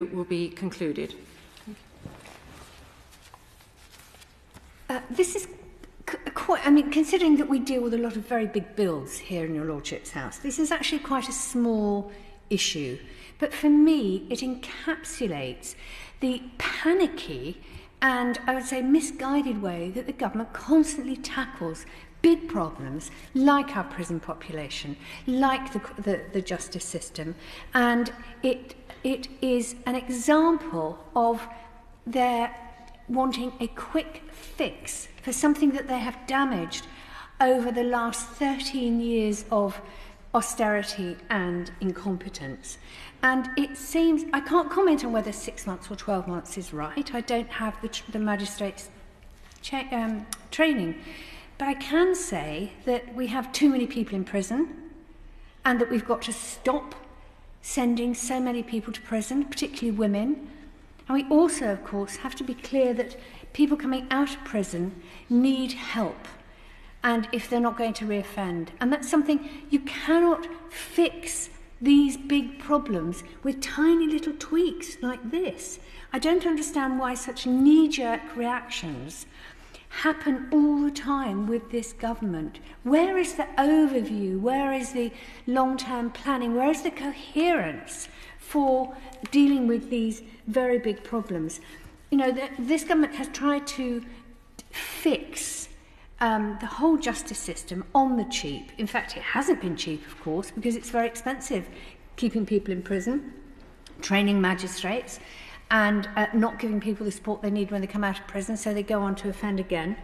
will be concluded. This is quite, considering that we deal with a lot of very big bills here in your Lordship's house, this is actually quite a small issue. But for me, it encapsulates the panicky and, I would say, misguided way that the government constantly tackles big problems like our prison population, like the justice system. And it is an example of their wanting a quick fix for something that they have damaged over the last 13 years of austerity and incompetence. And it seems, I can't comment on whether 6 months or 12 months is right. I don't have the magistrates' training. But I can say that we have too many people in prison and that we've got to stop sending so many people to prison, particularly women. And we also, of course, have to be clear that people coming out of prison need help, and if they're not going to reoffend. And that's something you cannot fix these big problems with tiny little tweaks like this. I don't understand why such knee-jerk reactions happen all the time with this government. Where is the overview? Where is the long-term planning? Where is the coherence for dealing with these very big problems? You know, this government has tried to fix the whole justice system on the cheap. In fact, it hasn't been cheap, of course, because it's very expensive keeping people in prison, training magistrates, and not giving people the support they need when they come out of prison, so they go on to offend again.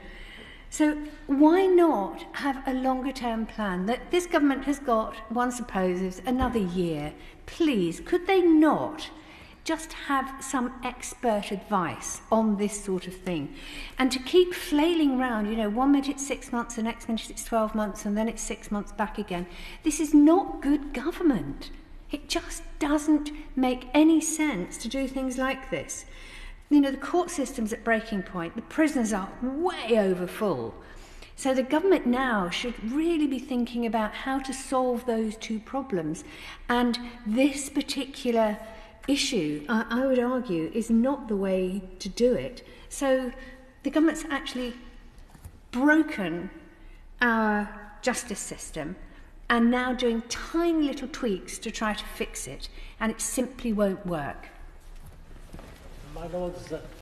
So why not have a longer-term plan? That this government has got, one supposes, another year. Please, could they not just have some expert advice on this sort of thing? And to keep flailing around, you know, 1 minute it's 6 months, the next minute it's 12 months, and then it's 6 months back again. This is not good government. It just doesn't make any sense to do things like this. You know, the court system's at breaking point. The prisons are way over full. So the government now should really be thinking about how to solve those two problems. And this particular issue, I would argue, is not the way to do it. So the government's actually broken our justice system and now doing tiny little tweaks to try to fix it, and it simply won't work. My Lords,